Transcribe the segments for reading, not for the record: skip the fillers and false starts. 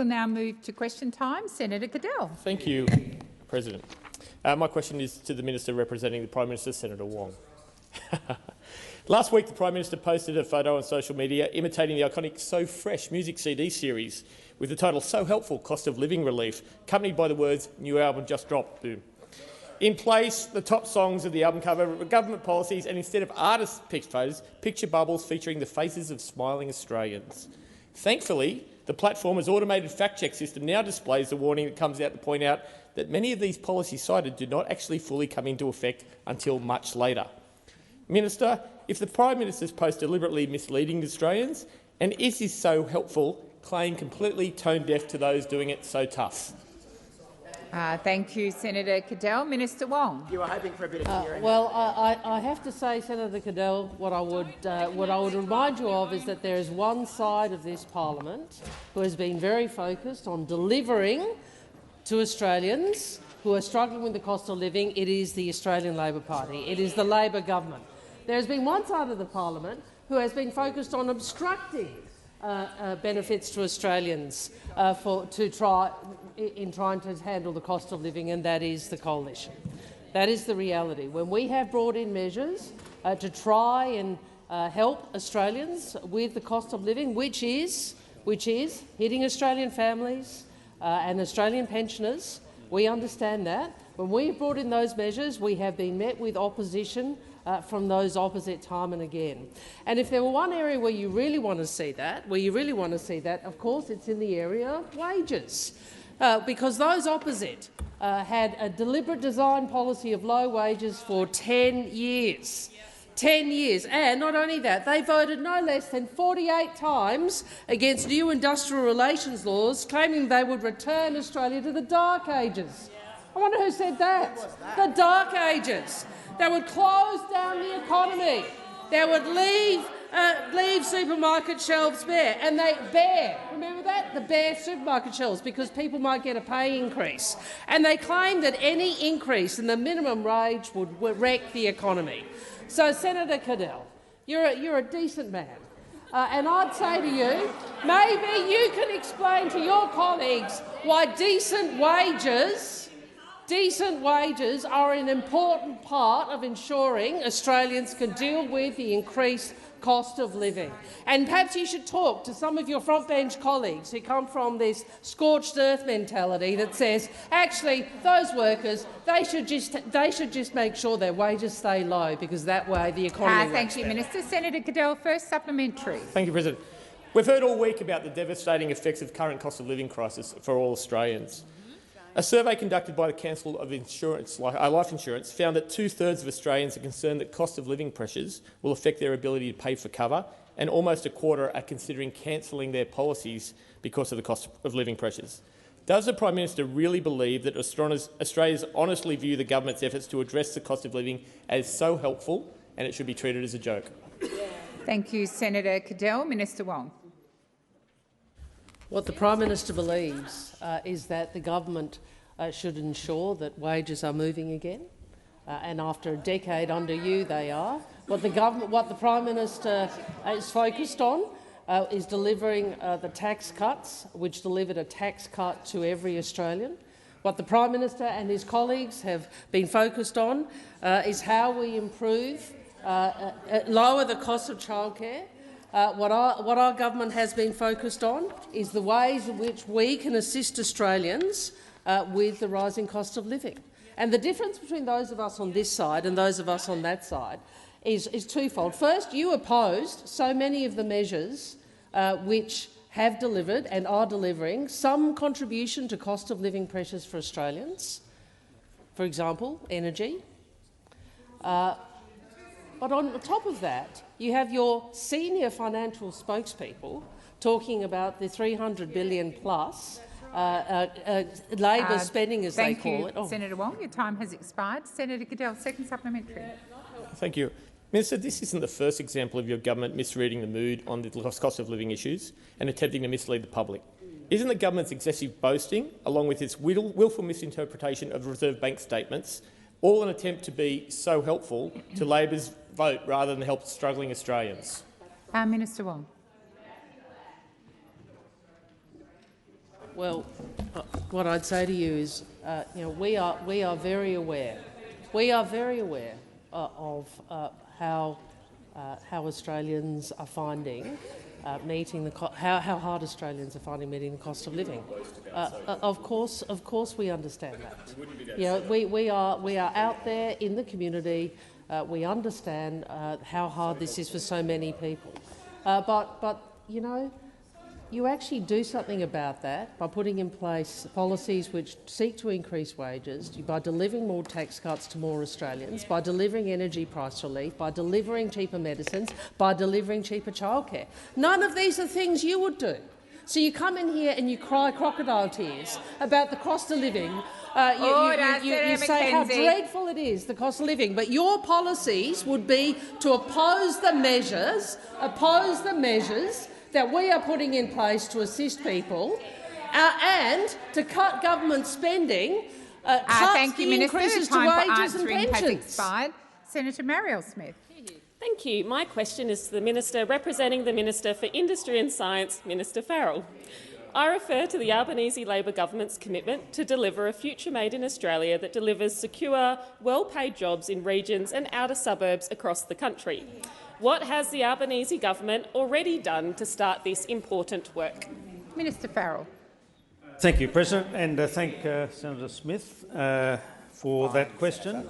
We'll now move to question time. Senator Cadell. Thank you, President. My question is to the Minister representing the Prime Minister, Senator Wong. Last week, the Prime Minister posted a photo on social media imitating the iconic So Fresh music CD series with the title So Helpful, Cost of Living Relief, accompanied by the words, "New album just dropped, boom." In place, the top songs of the album cover were government policies, and instead of artist-picked photos, picture bubbles featuring the faces of smiling Australians. Thankfully, the platform's automated fact-check system now displays the warning that comes out to point out that many of these policies cited do not actually fully come into effect until much later. Minister, if the Prime Minister's post deliberately misleading Australians, and is this So Helpful claim completely tone-deaf to those doing it so tough? Thank you, Senator Cadell. Minister Wong. You were hoping for a bit of hearing. Well, I have to say, Senator Cadell, what I would remind you of is that there is one side of this parliament who has been very focused on delivering to Australians who are struggling with the cost of living. It is the Australian Labor Party. It is the Labor government. There has been one side of the parliament who has been focused on obstructing benefits to Australians in trying to handle the cost of living, and that is the coalition. That is the reality. When we have brought in measures to try and help Australians with the cost of living, which is hitting Australian families and Australian pensioners, we understand that. When we have brought in those measures, we have been met with opposition from those opposite time and again. And if there were one area where you really want to see that, of course, it's in the area of wages, because those opposite had a deliberate design policy of low wages for 10 years. 10 years. And not only that, they voted no less than 48 times against new industrial relations laws, claiming they would return Australia to the Dark Ages. I wonder who said that. The Dark Ages. They would close down the economy. They would leave supermarket shelves bare, and remember that? The bare supermarket shelves, because people might get a pay increase. And they claimed that any increase in the minimum wage would wreck the economy. So, Senator Cadell, you're a decent man. And I'd say to you, maybe you can explain to your colleagues why decent wages are an important part of ensuring Australians can deal with the increased cost of living. And perhaps you should talk to some of your frontbench colleagues who come from this scorched earth mentality that says, actually, those workers, they should just make sure their wages stay low, because that way the economy Thank you, Minister. Senator Cadell, first supplementary. Thank you, President. We've heard all week about the devastating effects of the current cost of living crisis for all Australians. A survey conducted by the Council of Life Insurance found that 2/3 of Australians are concerned that cost of living pressures will affect their ability to pay for cover, and almost a quarter are considering cancelling their policies because of the cost of living pressures. Does the Prime Minister really believe that Australians honestly view the government's efforts to address the cost of living as so helpful, and it should be treated as a joke? Thank you, Senator Cadell. Minister Wong. What the Prime Minister believes is that the government should ensure that wages are moving again, and after a decade under you, they are. What the Prime Minister is focused on is delivering the tax cuts, which delivered a tax cut to every Australian. What the Prime Minister and his colleagues have been focused on is how we lower the cost of childcare. What our government has been focused on is the ways in which we can assist Australians with the rising cost of living. And the difference between those of us on this side and those of us on that side is twofold. First, you opposed so many of the measures which have delivered and are delivering some contribution to cost of living pressures for Australians. For example, energy. But on top of that, you have your senior financial spokespeople talking about the $300 billion plus Labor spending, as they call it. Thank you, Senator Wong. Your time has expired. Senator Cadell, second supplementary. Thank you. Minister, this isn't the first example of your government misreading the mood on the cost of living issues and attempting to mislead the public. Isn't the government's excessive boasting, along with its willful misinterpretation of Reserve Bank statements, all an attempt to be so helpful to Labor's vote rather than help struggling Australians? Minister Wong. Well, what I'd say to you is, we are very aware. We are very aware of how Australians are finding meeting the how hard Australians are finding meeting the cost of living. Of course, we understand that. We are out there in the community. We understand how hard this is for so many people. But you actually do something about that by putting in place policies which seek to increase wages, by delivering more tax cuts to more Australians, by delivering energy price relief, by delivering cheaper medicines, by delivering cheaper childcare. None of these are things you would do. So you come in here and you cry crocodile tears about the cost of living. You say how dreadful it is, the cost of living, but your policies would be to oppose the measures that we are putting in place to assist people and to cut government spending, cut the increases to wages and pensions. Has expired. Senator Marielle Smith. Thank you. My question is to the Minister representing the Minister for Industry and Science, Minister Farrell. I refer to the Albanese Labor government's commitment to deliver a future made in Australia that delivers secure, well-paid jobs in regions and outer suburbs across the country. What has the Albanese government already done to start this important work? Minister Farrell. Thank you, President, and thank Senator Smith for that question.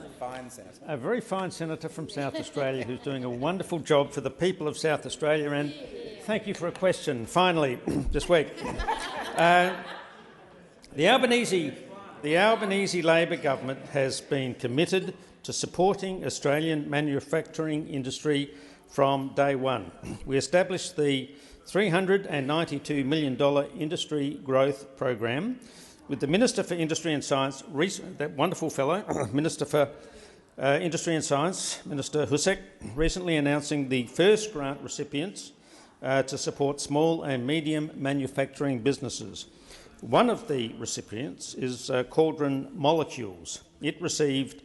A very fine senator from South Australia who's doing a wonderful job for the people of South Australia, and thank you for a question, finally, this week. The Albanese Labor government has been committed to supporting Australian manufacturing industry from day one. We established the $392 million industry growth program with the Minister for Industry and Science, that wonderful fellow, Minister for Industry and Science, Minister Husek, recently announcing the first grant recipients to support small and medium manufacturing businesses. One of the recipients is Cauldron Molecules. It received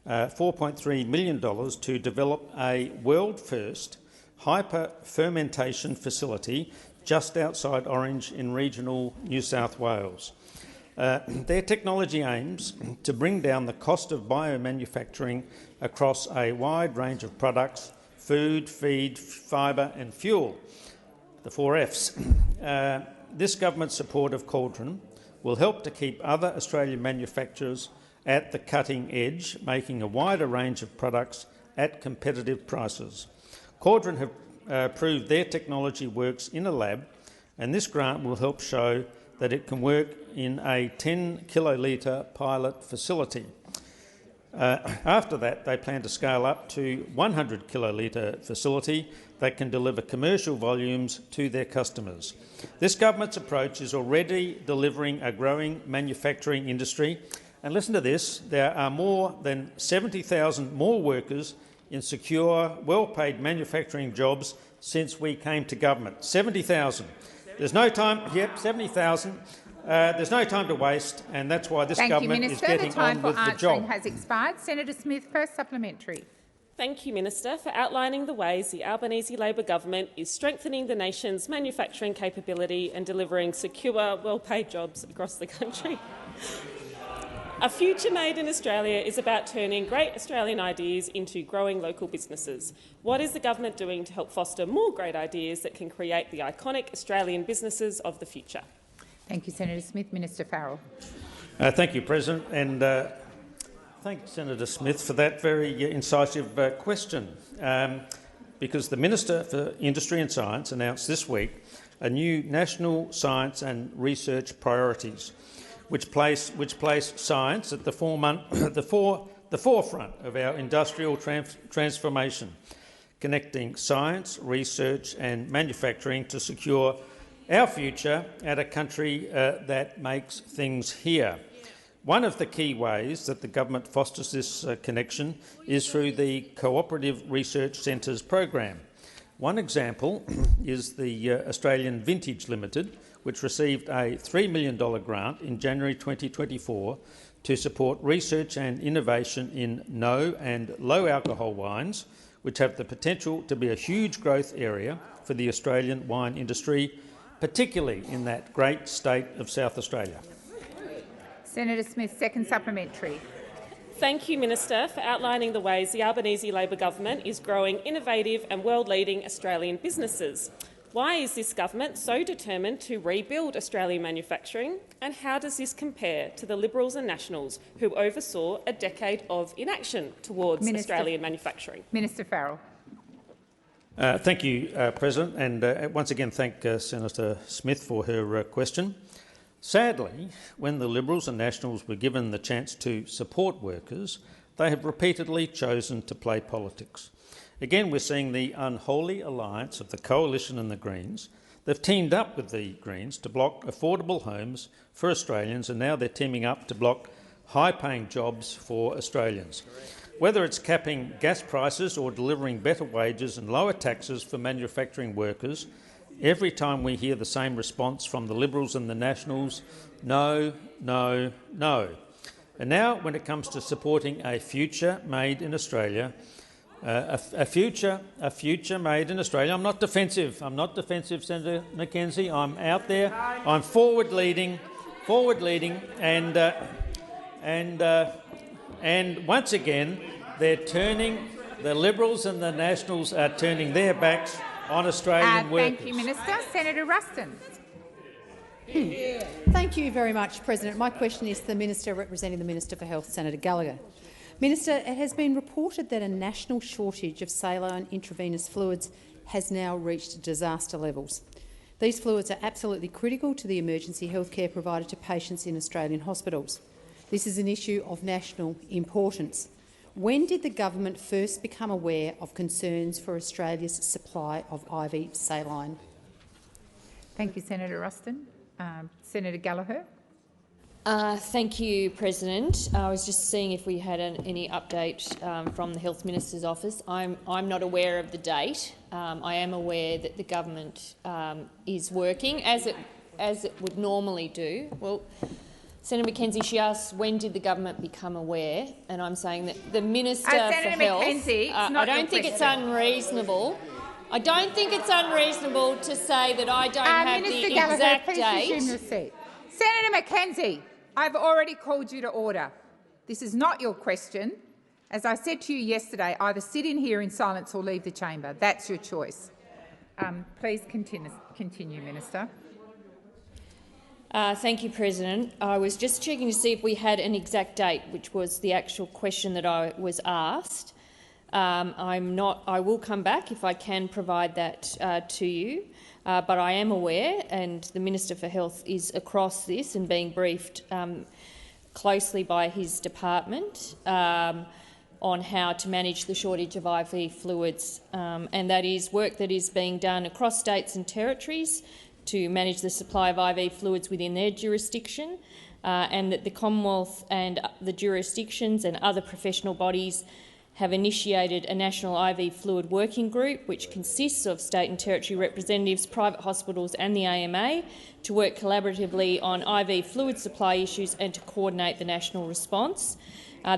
$4.3 million to develop a world-first hyper-fermentation facility just outside Orange in regional New South Wales. Their technology aims to bring down the cost of biomanufacturing across a wide range of products: food, feed, fibre and fuel, the 4 Fs. This government support of Cauldron will help to keep other Australian manufacturers at the cutting edge, making a wider range of products at competitive prices. Cauldron have proved their technology works in a lab, and this grant will help show that it can work in a 10 kilolitre pilot facility. After that, they plan to scale up to 100 kilolitre facility that can deliver commercial volumes to their customers. This government's approach is already delivering a growing manufacturing industry. And listen to this, there are more than 70,000 more workers in secure, well-paid manufacturing jobs since we came to government. 70,000. There's no time, 70,000. There's no time to waste, and that's why this government is getting on with the job. Thank you, Minister. The time for answering has expired. Senator Smith, first supplementary. Thank you, Minister, for outlining the ways the Albanese Labor government is strengthening the nation's manufacturing capability and delivering secure, well-paid jobs across the country. A future made in Australia is about turning great Australian ideas into growing local businesses. What is the government doing to help foster more great ideas that can create the iconic Australian businesses of the future? Thank you, Senator Smith. Minister Farrell. Thank you, President, and thank Senator Smith for that very incisive question, because the Minister for Industry and Science announced this week a new national science and research priorities, which place science at the forefront of our industrial transformation, connecting science, research and manufacturing to secure our future at a country that makes things here. One of the key ways that the government fosters this connection is through the Cooperative Research Centres program. One example is the Australian Vintage Limited, which received a $3 million grant in January 2024 to support research and innovation in no and low alcohol wines, which have the potential to be a huge growth area for the Australian wine industry, particularly in that great state of South Australia. Senator Smith, second supplementary. Thank you, Minister, for outlining the ways the Albanese Labor government is growing innovative and world-leading Australian businesses. Why is this government so determined to rebuild Australian manufacturing, and how does this compare to the Liberals and Nationals who oversaw a decade of inaction towards Australian manufacturing? Minister Farrell. Thank you, President, and once again thank Senator Smith for her question. Sadly, when the Liberals and Nationals were given the chance to support workers, they have repeatedly chosen to play politics. Again, we're seeing the unholy alliance of the Coalition and the Greens. They've teamed up with the Greens to block affordable homes for Australians, and now they're teaming up to block high-paying jobs for Australians. Whether it's capping gas prices or delivering better wages and lower taxes for manufacturing workers, every time we hear the same response from the Liberals and the Nationals: no, no, no. And now, when it comes to supporting a future made in Australia, a future made in Australia. I'm not defensive, Senator McKenzie. I'm out there. I'm forward-leading, and once again, the Liberals and the Nationals are turning their backs on Australian workers. Thank you, Minister. Senator Ruston. Thank you very much, President. My question is to the Minister representing the Minister for Health, Senator Gallagher. Minister, it has been reported that a national shortage of saline intravenous fluids has now reached disaster levels. These fluids are absolutely critical to the emergency healthcare provided to patients in Australian hospitals. This is an issue of national importance. When did the government first become aware of concerns for Australia's supply of IV saline? Thank you, Senator Ruston. Senator Gallagher. Thank you, President. I was just seeing if we had any update from the Health Minister's office. I'm not aware of the date. I am aware that the government is working as it would normally do. Well, Senator McKenzie, she asked when did the government become aware, and I'm saying that the Minister for Health. McKenzie, I don't think it's unreasonable. I don't think it's unreasonable to say that I don't have Minister the Gallagher, exact please date. resume your seat. Senator McKenzie, I've already called you to order. This is not your question. As I said to you yesterday, either sit in here in silence or leave the chamber. That's your choice. Please continue, Minister. Thank you, President. I was just checking to see if we had an exact date, which was the actual question that I was asked. I will come back if I can provide that to you, but I am aware, and the Minister for Health is across this and being briefed closely by his department on how to manage the shortage of IV fluids, and that is work that is being done across states and territories to manage the supply of IV fluids within their jurisdiction, and that the Commonwealth and the jurisdictions and other professional bodies have initiated a national IV fluid working group which consists of state and territory representatives, private hospitals and the AMA to work collaboratively on IV fluid supply issues and to coordinate the national response.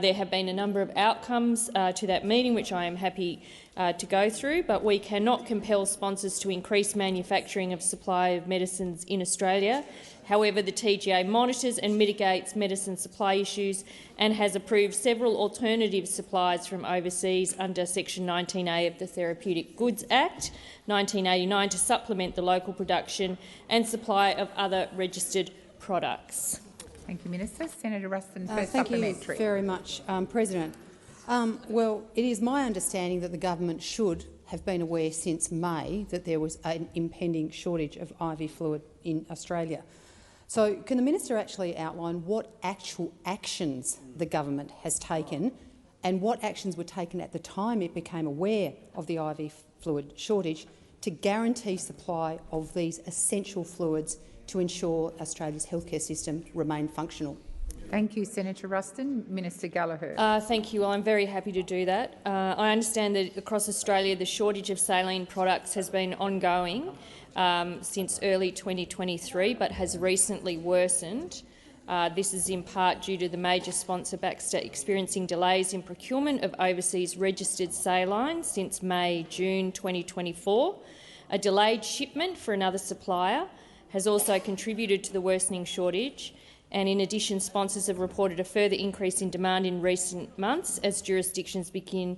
There have been a number of outcomes to that meeting which I am happy to go through, but we cannot compel sponsors to increase manufacturing of supply of medicines in Australia. However, the TGA monitors and mitigates medicine supply issues and has approved several alternative supplies from overseas under Section 19A of the Therapeutic Goods Act 1989 to supplement the local production and supply of other registered products. Thank you, Minister. Senator Ruston, first Thank supplementary. you very much, President. Well, it is my understanding that the government should have been aware since May that there was an impending shortage of IV fluid in Australia. So can the minister actually outline what actual actions the government has taken and what actions were taken at the time it became aware of the IV fluid shortage to guarantee supply of these essential fluids to ensure Australia's healthcare system remain functional? Thank you, Senator Ruston. Minister Gallagher. Thank you. Well, I'm very happy to do that. I understand that across Australia the shortage of saline products has been ongoing since early 2023 but has recently worsened. This is in part due to the major sponsor Baxter experiencing delays in procurement of overseas registered saline since May-June 2024, a delayed shipment for another supplier, has also contributed to the worsening shortage, and in addition, sponsors have reported a further increase in demand in recent months as jurisdictions began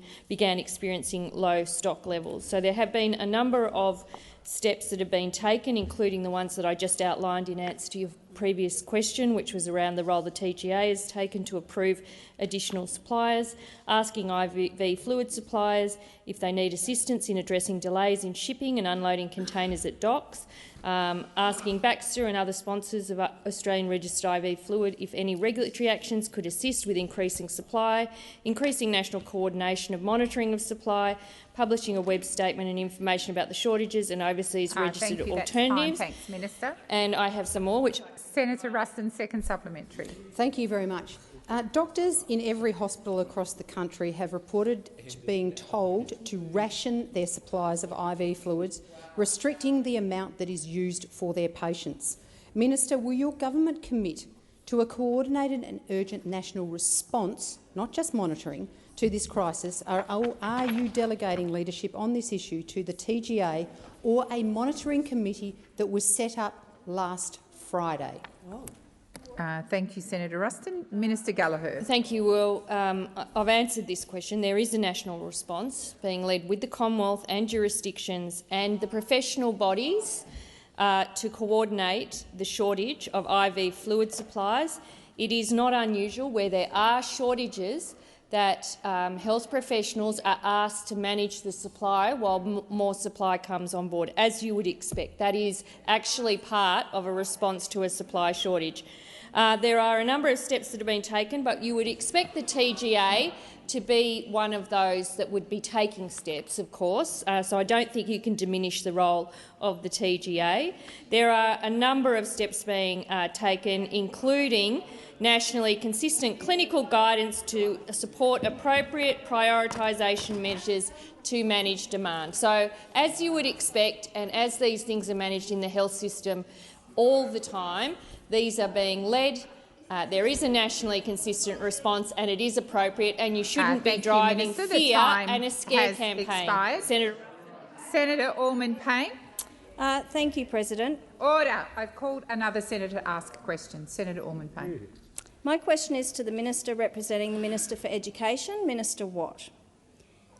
experiencing low stock levels. So there have been a number of steps that have been taken, including the ones that I just outlined in answer to your previous question, which was around the role the TGA has taken to approve additional suppliers, asking IV fluid suppliers if they need assistance in addressing delays in shipping and unloading containers at docks, asking Baxter and other sponsors of Australian registered IV fluid if any regulatory actions could assist with increasing supply, increasing national coordination of monitoring of supply, publishing a web statement and information about the shortages and overseas registered alternatives. Thanks, Minister. And I have some more, which Senator Ruston, second supplementary. Thank you very much. Doctors in every hospital across the country have reported being told to ration their supplies of IV fluids, restricting the amount that is used for their patients. Minister, will your government commit to a coordinated and urgent national response, not just monitoring, to this crisis? Are you delegating leadership on this issue to the TGA or a monitoring committee that was set up last Friday? Thank you, Senator Ruston. Minister Gallagher. Thank you, Will. I've answered this question. There is a national response being led with the Commonwealth and jurisdictions and the professional bodies to coordinate the shortage of IV fluid supplies. It is not unusual where there are shortages that health professionals are asked to manage the supply while more supply comes on board, as you would expect. That is actually part of a response to a supply shortage. There are a number of steps that have been taken, but you would expect the TGA to be one of those that would be taking steps, of course, so I don't think you can diminish the role of the TGA. There are a number of steps being taken, including nationally consistent clinical guidance to support appropriate prioritisation measures to manage demand. So, as you would expect, and as these things are managed in the health system all the time, these are being led. There is a nationally consistent response, and it is appropriate, and you shouldn't be driving fear and a scare campaign. Senator Allman-Payne. Thank you, President. Order. I've called another senator to ask a question. Senator Allman-Payne. My question is to the Minister representing the Minister for Education, Minister Watt.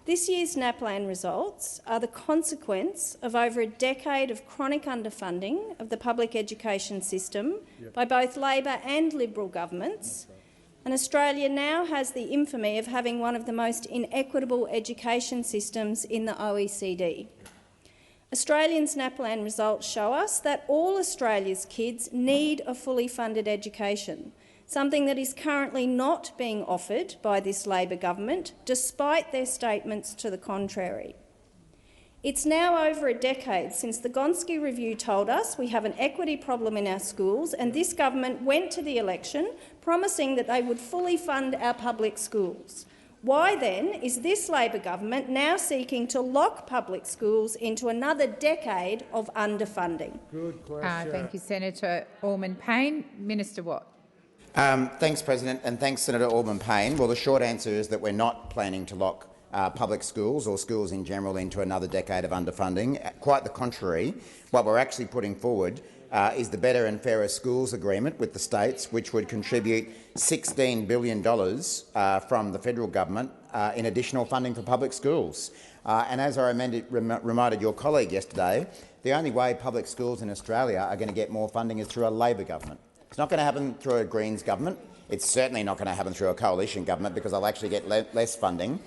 This year's NAPLAN results are the consequence of over a decade of chronic underfunding of the public education system by both Labor and Liberal governments, and Australia now has the infamy of having one of the most inequitable education systems in the OECD. Australians' NAPLAN results show us that all Australia's kids need a fully funded education, something that is currently not being offered by this Labor government, despite their statements to the contrary. It's now over a decade since the Gonski Review told us we have an equity problem in our schools, and this government went to the election promising that they would fully fund our public schools. Why then is this Labor government now seeking to lock public schools into another decade of underfunding? Good question. Thank you, Senator Allman-Payne. Minister Watt. Thanks, President, and thanks, Senator Allman-Payne. Well, the short answer is that we're not planning to lock public schools or schools in general into another decade of underfunding. Quite the contrary. What we're actually putting forward is the Better and Fairer Schools Agreement with the states, which would contribute $16 billion from the federal government in additional funding for public schools. And as I reminded your colleague yesterday, the only way public schools in Australia are going to get more funding is through a Labor government. It's not going to happen through a Greens government. It's certainly not going to happen through a coalition government because they'll actually get less funding.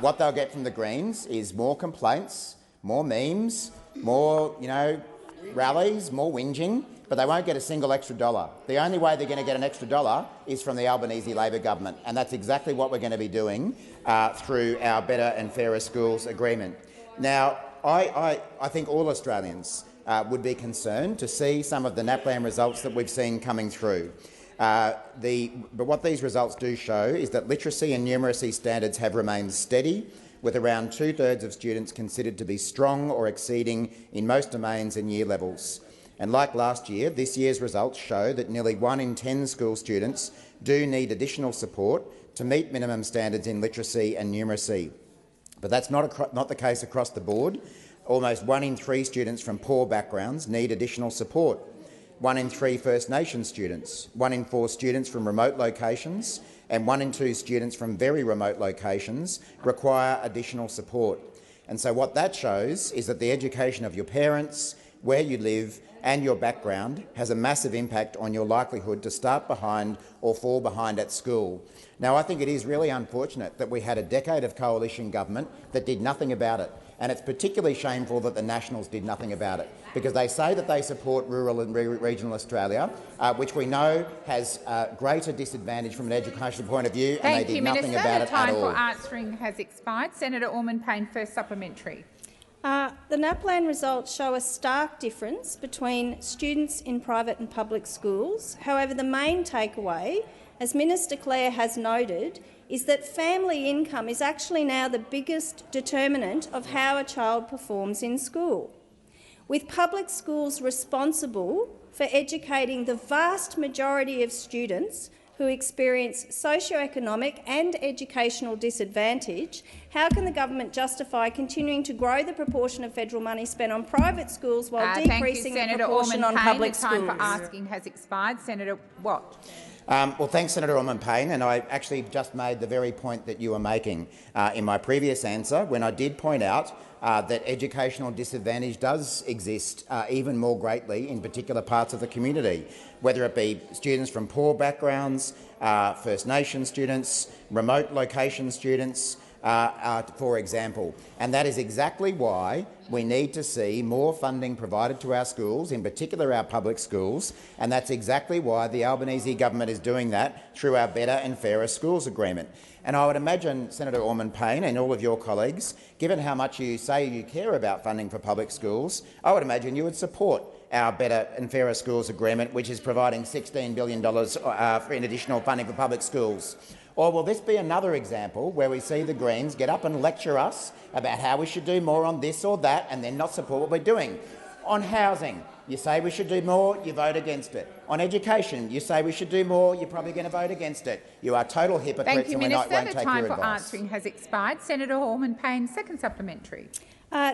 What they'll get from the Greens is more complaints, more memes, more rallies, more whinging, but they won't get a single extra dollar. The only way they're going to get an extra dollar is from the Albanese Labor government, and that's exactly what we're going to be doing through our Better and Fairer Schools Agreement. Now, I think all Australians would be concerned to see some of the NAPLAN results that we've seen coming through. But what these results do show is that literacy and numeracy standards have remained steady, with around 2/3 of students considered to be strong or exceeding in most domains and year levels. And like last year, this year's results show that nearly 1 in 10 school students do need additional support to meet minimum standards in literacy and numeracy. But that's not the case across the board. Almost 1 in 3 students from poor backgrounds need additional support. 1 in 3 First Nations students, 1 in 4 students from remote locations and 1 in 2 students from very remote locations require additional support. And so what that shows is that the education of your parents, where you live and your background has a massive impact on your likelihood to start behind or fall behind at school. Now, I think it is really unfortunate that we had a decade of coalition government that did nothing about it, and it's particularly shameful that the Nationals did nothing about it, because they say that they support rural and regional Australia, which we know has greater disadvantage from an educational point of view, and they did nothing about it at all. The time for answering has expired. Senator Orman-Payne, first supplementary. The NAPLAN results show a stark difference between students in private and public schools. However, the main takeaway, as Minister Clare has noted, is that family income is actually now the biggest determinant of how a child performs in school. With public schools responsible for educating the vast majority of students who experience socio-economic and educational disadvantage, how can the government justify continuing to grow the proportion of federal money spent on private schools while decreasing the proportion on public schools? The time for asking has expired. Senator Watt. Well, thanks, Senator Orman-Payne, and I actually just made the very point that you were making in my previous answer when I did point out that educational disadvantage does exist even more greatly in particular parts of the community, whether it be students from poor backgrounds, First Nation students, remote location students, for example. And that is exactly why we need to see more funding provided to our schools, in particular our public schools, and that's exactly why the Albanese government is doing that through our Better and Fairer Schools agreement. And I would imagine, Senator Orman-Payne and all of your colleagues, given how much you say you care about funding for public schools, I would imagine you would support our Better and Fairer Schools agreement, which is providing $16 billion in additional funding for public schools. Or will this be another example where we see the Greens get up and lecture us about how we should do more on this or that and then not support what we're doing? On housing, you say we should do more, you vote against it. On education, you say we should do more, you're probably going to vote against it. You are total hypocrites and we won't take your advice. The time for answering has expired. Senator Orman-Payne, second supplementary.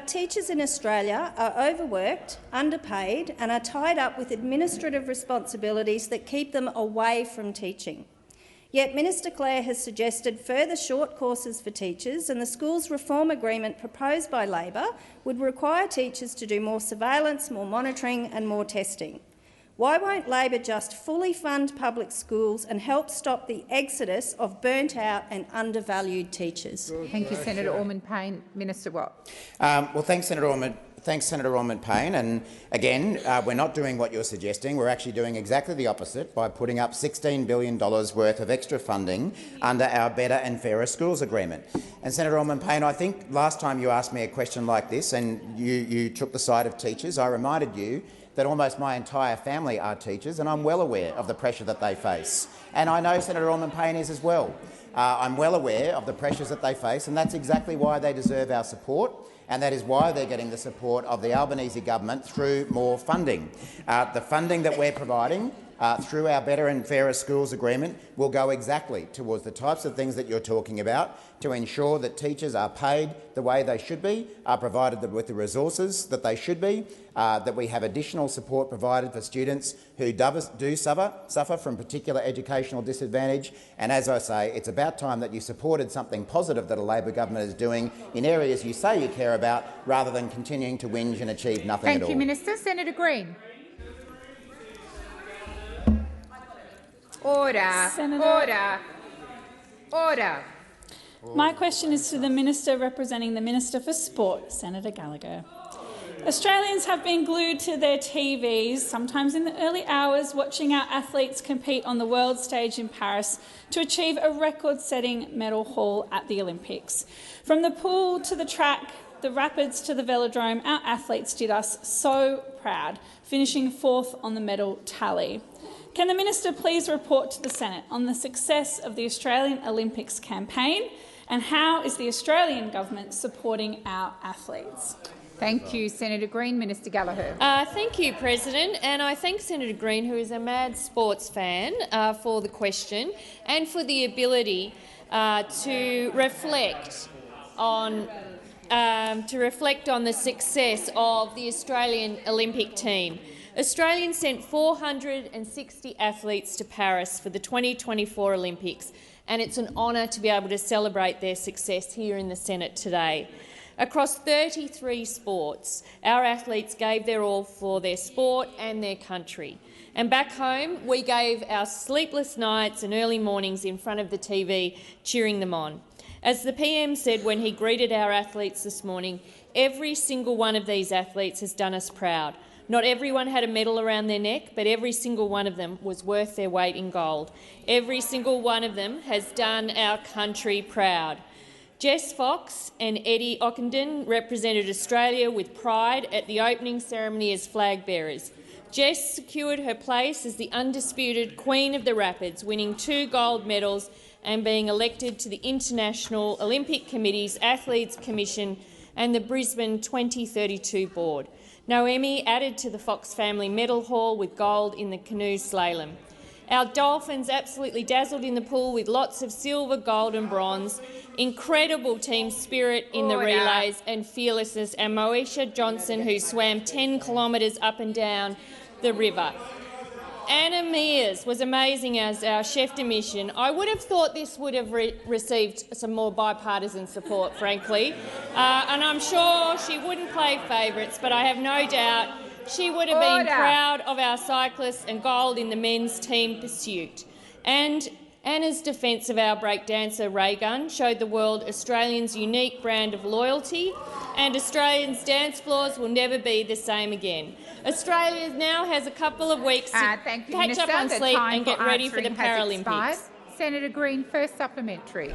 Teachers in Australia are overworked, underpaid and are tied up with administrative responsibilities that keep them away from teaching. Yet Minister Clare has suggested further short courses for teachers, and the schools reform agreement proposed by Labor would require teachers to do more surveillance, more monitoring and more testing. Why won't Labor just fully fund public schools and help stop the exodus of burnt-out and undervalued teachers? Thank you, Senator Orman-Payne. Minister Watt. Well, thanks, Senator Orman-Payne. And again, we're not doing what you're suggesting. We're actually doing exactly the opposite by putting up $16 billion worth of extra funding under our Better and Fairer Schools agreement. And Senator Orman-Payne, I think last time you asked me a question like this and you took the side of teachers, I reminded you that almost my entire family are teachers, and I'm well aware of the pressure that they face. And I know Senator Orman-Payne is as well. I'm well aware of the pressures that they face, and that's exactly why they deserve our support, and that is why they're getting the support of the Albanese government through more funding. The funding that we're providing through our Better and Fairer Schools agreement will go exactly towards the types of things that you're talking about to ensure that teachers are paid the way they should be, are provided with the resources that they should be, that we have additional support provided for students who do suffer from particular educational disadvantage. And as I say, it's about time that you supported something positive that a Labor government is doing in areas you say you care about, rather than continuing to whinge and achieve nothing at all. Thank you, Minister. Senator Green. Order. Order. My question is to the Minister representing the Minister for Sport, Senator Gallagher. Australians have been glued to their TVs, sometimes in the early hours, watching our athletes compete on the world stage in Paris to achieve a record-setting medal haul at the Olympics. From the pool to the track, the rapids to the velodrome, our athletes did us so proud, finishing 4th on the medal tally. Can the Minister please report to the Senate on the success of the Australian Olympics campaign, and how is the Australian government supporting our athletes? Thank you, Senator Green. Minister Gallagher. Thank you, President, and I thank Senator Green, who is a mad sports fan, for the question and for the ability to reflect on the success of the Australian Olympic team. Australians sent 460 athletes to Paris for the 2024 Olympics, and it's an honour to be able to celebrate their success here in the Senate today. Across 33 sports, our athletes gave their all for their sport and their country. And back home, we gave our sleepless nights and early mornings in front of the TV cheering them on. As the PM said when he greeted our athletes this morning, every single one of these athletes has done us proud. Not everyone had a medal around their neck, but every single one of them was worth their weight in gold. Every single one of them has done our country proud. Jess Fox and Eddie Ockenden represented Australia with pride at the opening ceremony as flag bearers. Jess secured her place as the undisputed Queen of the Rapids, winning 2 gold medals and being elected to the International Olympic Committee's Athletes Commission and the Brisbane 2032 board. Noemi added to the Fox family medal haul with gold in the canoe slalom. Our Dolphins absolutely dazzled in the pool with lots of silver, gold and bronze, incredible team spirit in the relays and fearlessness, and Moesha Johnson, who swam 10 kilometres up and down the river. Anna Mears was amazing as our chef de mission. I would have thought this would have received some more bipartisan support, frankly, and I'm sure she wouldn't play favourites, but I have no doubt she would have been proud of our cyclists and gold in the men's team pursuit. And Anna's defence of our breakdancer Ray Gunn showed the world Australians' unique brand of loyalty, and Australians' dance floors will never be the same again. Australia now has a couple of weeks to catch up on sleep and get ready for the Paralympics. Senator Green, first supplementary.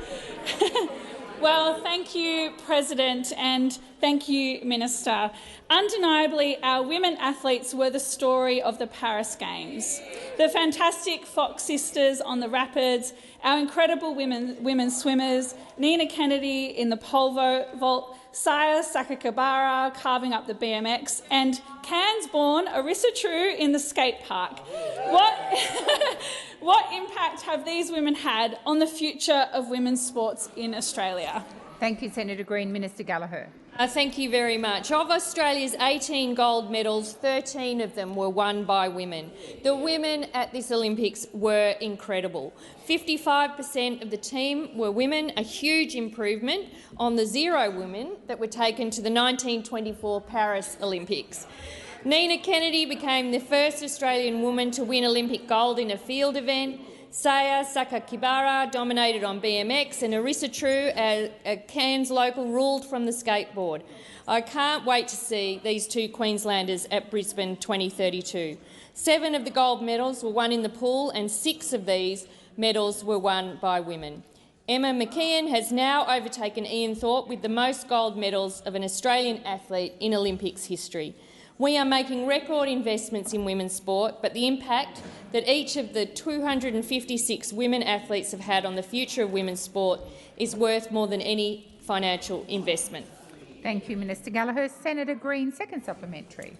Well, thank you, President, and thank you, Minister. Undeniably, our women athletes were the story of the Paris Games. The fantastic Fox sisters on the Rapids, our incredible women swimmers, Nina Kennedy in the pole vault, Saya Sakakibara carving up the BMX, and Cairns-born Arissa True in the skate park. What impact have these women had on the future of women's sports in Australia? Thank you, Senator Green. Minister Gallagher. Thank you very much. Of Australia's 18 gold medals, 13 of them were won by women. The women at this Olympics were incredible. 55% of the team were women, a huge improvement on the 0 women that were taken to the 1924 Paris Olympics. Nina Kennedy became the first Australian woman to win Olympic gold in a field event. Saya Sakakibara dominated on BMX, and Arissa True, a Cairns local, ruled from the skateboard. I can't wait to see these 2 Queenslanders at Brisbane 2032. 7 of the gold medals were won in the pool, and 6 of these medals were won by women. Emma McKeon has now overtaken Ian Thorpe with the most gold medals of an Australian athlete in Olympics history. We are making record investments in women's sport, but the impact that each of the 256 women athletes have had on the future of women's sport is worth more than any financial investment. Thank you, Minister Gallagher. Senator Green, second supplementary.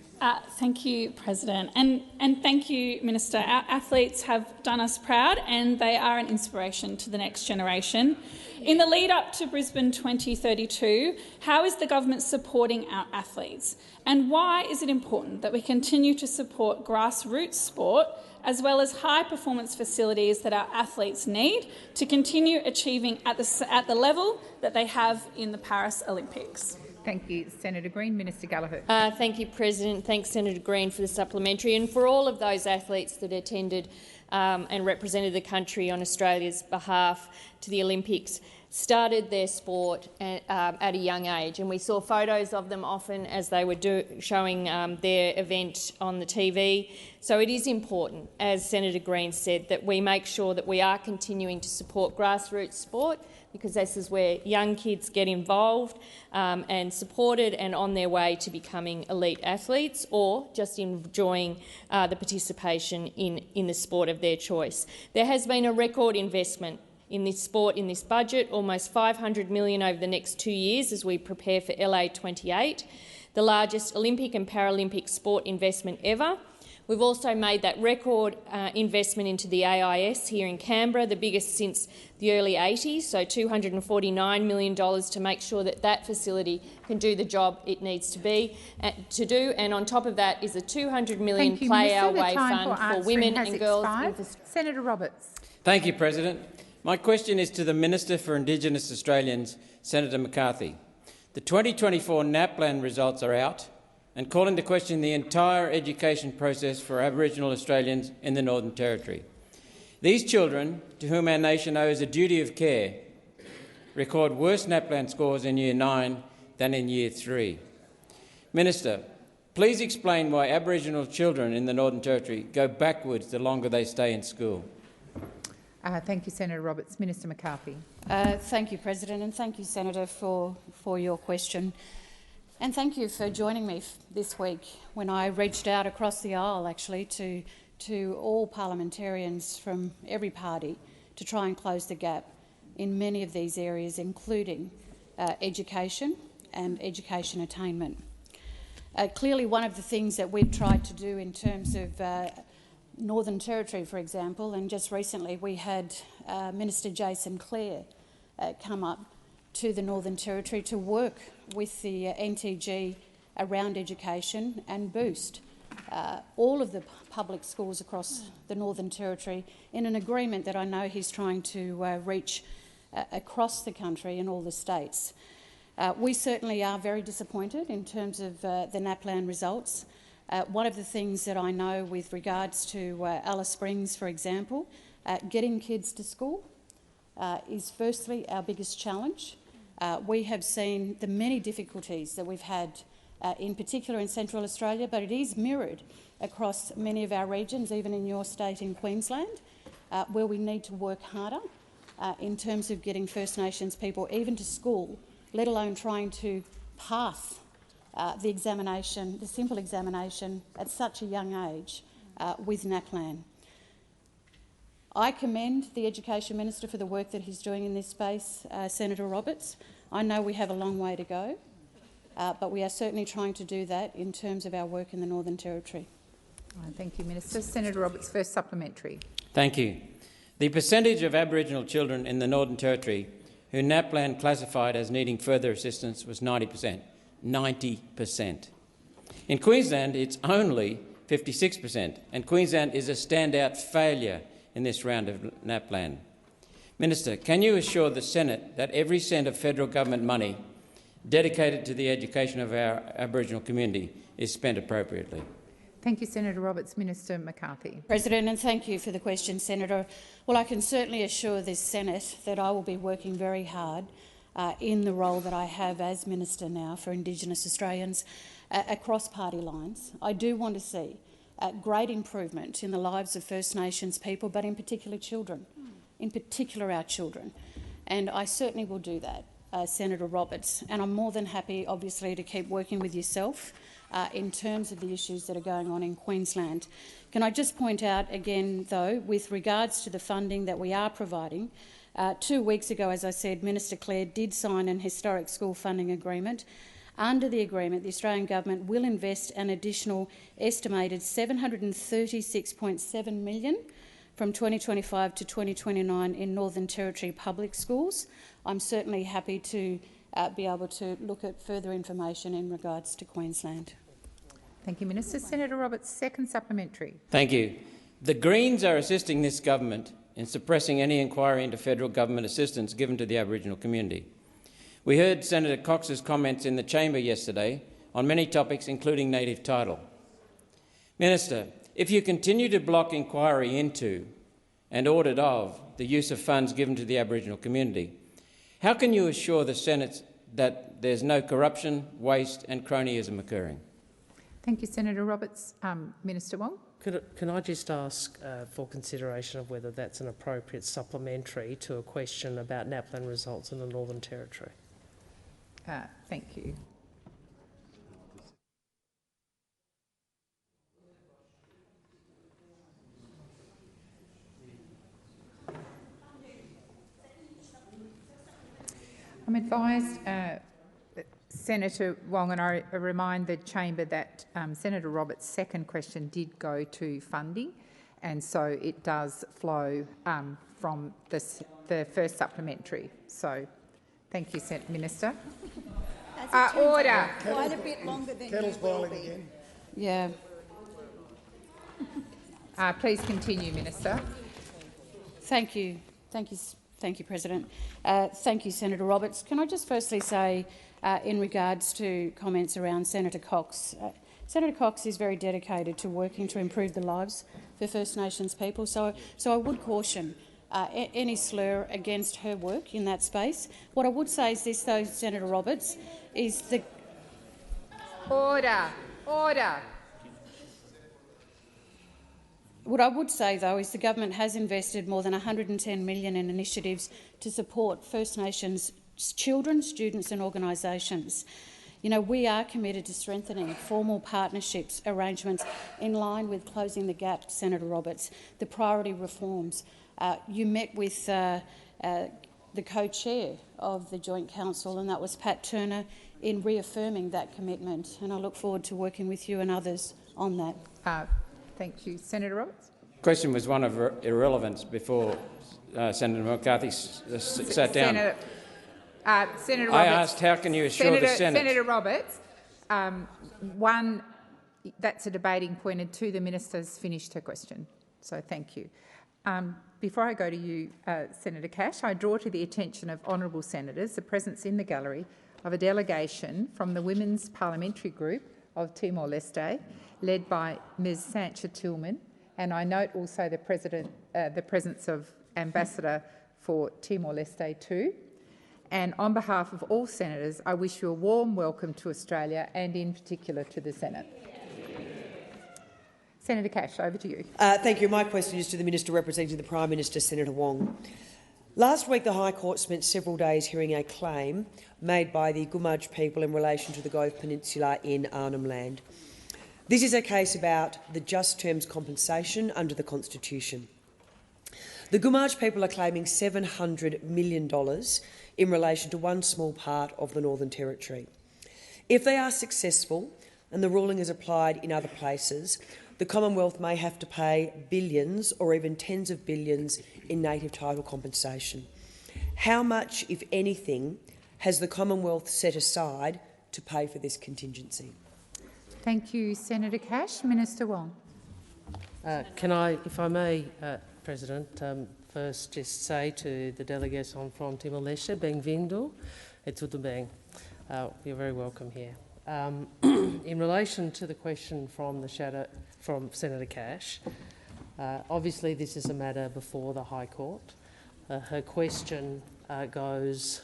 Thank you, President, and thank you, Minister. Our athletes have done us proud, and they are an inspiration to the next generation. In the lead-up to Brisbane 2032, how is the government supporting our athletes, and why is it important that we continue to support grassroots sport as well as high-performance facilities that our athletes need to continue achieving at the level that they have in the Paris Olympics? Thank you, Senator Green. Minister Gallagher. Thank you, President. Thanks, Senator Green, for the supplementary, and for all of those athletes that attended and represented the country on Australia's behalf to the Olympics. Started their sport at a young age, and we saw photos of them often as they were showing their event on the TV. So it is important, as Senator Green said, that we make sure that we are continuing to support grassroots sport, because this is where young kids get involved and supported and on their way to becoming elite athletes or just enjoying the participation in the sport of their choice. There has been a record investment in this sport in this budget, almost $500 million over the next 2 years as we prepare for LA28, the largest Olympic and Paralympic sport investment ever. We've also made that record investment into the AIS here in Canberra, the biggest since the early 80s, so $249 million to make sure that that facility can do the job it needs to do. And on top of that is a $200 million Play Our Way fund for women and girls. Senator Roberts. Thank you, President. My question is to the Minister for Indigenous Australians, Senator McCarthy. The 2024 NAPLAN results are out and call into question the entire education process for Aboriginal Australians in the Northern Territory. These children, to whom our nation owes a duty of care, record worse NAPLAN scores in Year 9 than in Year 3. Minister, please explain why Aboriginal children in the Northern Territory go backwards the longer they stay in school. Thank you, Senator Roberts. Minister McCarthy. Thank you, President, and thank you, Senator, for your question. And thank you for joining me this week when I reached out across the aisle, actually, to all parliamentarians from every party to try and close the gap in many of these areas, including education and education attainment. Clearly, one of the things that we've tried to do in terms of Northern Territory, for example, and just recently we had Minister Jason Clare come up to the Northern Territory to work with the NTG around education and boost all of the public schools across the Northern Territory in an agreement that I know he's trying to reach across the country in all the states. We certainly are very disappointed in terms of the NAPLAN results. One of the things that I know with regards to Alice Springs, for example, getting kids to school is firstly our biggest challenge. We have seen the many difficulties that we've had, in particular in Central Australia, but it is mirrored across many of our regions, even in your state in Queensland, where we need to work harder in terms of getting First Nations people even to school, let alone trying to pass the examination, the simple examination, at such a young age with NAPLAN. I commend the Education Minister for the work that he's doing in this space, Senator Roberts. I know we have a long way to go, but we are certainly trying to do that in terms of our work in the Northern Territory. Thank you, Minister. Senator Roberts, first supplementary. Thank you. The percentage of Aboriginal children in the Northern Territory who NAPLAN classified as needing further assistance was 90%. 90%. In Queensland, it's only 56%, and Queensland is a standout failure in this round of NAPLAN. Minister, can you assure the Senate that every cent of federal government money dedicated to the education of our Aboriginal community is spent appropriately? Thank you, Senator Roberts. Minister McCarthy. President, and thank you for the question, Senator. Well, I can certainly assure this Senate that I will be working very hard in the role that I have as Minister now for Indigenous Australians across party lines. I do want to see great improvement in the lives of First Nations people, but in particular children, in particular our children. And I certainly will do that, Senator Roberts. And I'm more than happy, obviously, to keep working with yourself in terms of the issues that are going on in Queensland. Can I just point out again, though, with regards to the funding that we are providing, 2 weeks ago, as I said, Minister Clare did sign an historic school funding agreement. Under the agreement, the Australian Government will invest an additional estimated $736.7 million from 2025 to 2029 in Northern Territory public schools. I'm certainly happy to be able to look at further information in regards to Queensland. Thank you, Minister. Senator Roberts, second supplementary. Thank you. The Greens are assisting this government in suppressing any inquiry into federal government assistance given to the Aboriginal community. We heard Senator Cox's comments in the chamber yesterday on many topics, including native title. Minister, if you continue to block inquiry into and audit of the use of funds given to the Aboriginal community, how can you assure the Senate that there's no corruption, waste and cronyism occurring? Thank you, Senator Roberts. Minister Wong. Can I just ask for consideration of whether that's an appropriate supplementary to a question about NAPLAN results in the Northern Territory? Thank you. I'm advised Senator Wong, and I remind the chamber that Senator Roberts' second question did go to funding, and so it does flow from the first supplementary. So, thank you, Minister. Order. Quite a bit longer than Kettle's boiling again. Yeah. Please continue, Minister. Thank you. Thank you, President. Thank you, Senator Roberts. Can I just firstly say, in regards to comments around Senator Cox, Senator Cox is very dedicated to working to improve the lives for First Nations people. So I would caution any slur against her work in that space. What I would say is this, though, Senator Roberts, is the order. What I would say, though, is the government has invested more than $110 million in initiatives to support First Nations children, students and organisations. You know, we are committed to strengthening formal partnerships arrangements in line with closing the gap, Senator Roberts, the priority reforms. You met with the co-chair of the Joint Council, and that was Pat Turner, in reaffirming that commitment, and I look forward to working with you and others on that. Thank you. Senator Roberts. The question was one of irrelevance before Senator McCarthy sat down. Senator Roberts. I asked, how can you assure the Senate— Senator Roberts, one, that's a debating point, and two, the minister's finished her question. So thank you. Before I go to you, Senator Cash, I draw to the attention of honourable senators the presence in the gallery of a delegation from the Women's Parliamentary Group of Timor-Leste, led by Ms Sancha Tillman, and I note also the presence of Ambassador for Timor-Leste too. And on behalf of all senators, I wish you a warm welcome to Australia and in particular to the Senate. Senator Cash, over to you. Thank you. My question is to the Minister representing the Prime Minister, Senator Wong. Last week, the High Court spent several days hearing a claim made by the Gumatj people in relation to the Gove Peninsula in Arnhem Land. This is a case about the just terms compensation under the Constitution. The Gumatj people are claiming $700 million in relation to one small part of the Northern Territory. If they are successful and the ruling is applied in other places, the Commonwealth may have to pay billions or even tens of billions in native title compensation. How much, if anything, has the Commonwealth set aside to pay for this contingency? Thank you, Senator Cash. Minister Wong. Can I, if I may, President, first just say to the delegation from Timor-Leste, bem-vindo e tudo bem. You're very welcome here. In relation to the question from Senator Cash, obviously this is a matter before the High Court. Her question goes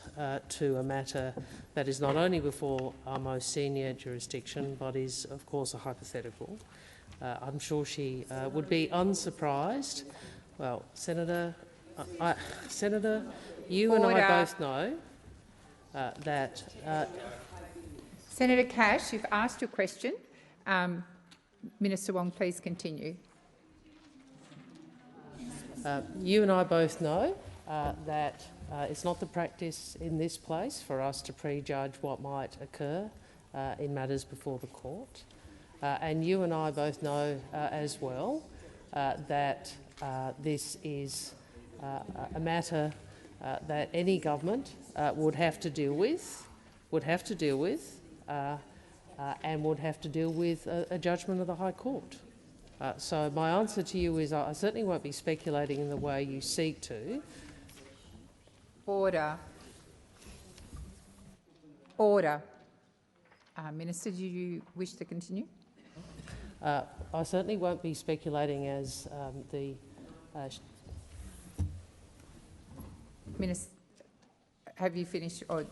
to a matter that is not only before our most senior jurisdiction, but is, of course, a hypothetical. I'm sure she would be unsurprised. Well, Senator, you Order. and I both know that— Senator Cash, you've asked your question. Minister Wong, please continue. You and I both know that it's not the practice in this place for us to prejudge what might occur in matters before the court. And you and I both know as well that this is a matter that any government would have to deal with, and would have to deal with a judgment of the High Court. So my answer to you is I certainly won't be speculating in the way you seek to. Order. Order. Minister, do you wish to continue? I certainly won't be speculating as the— Minister, have you finished? Or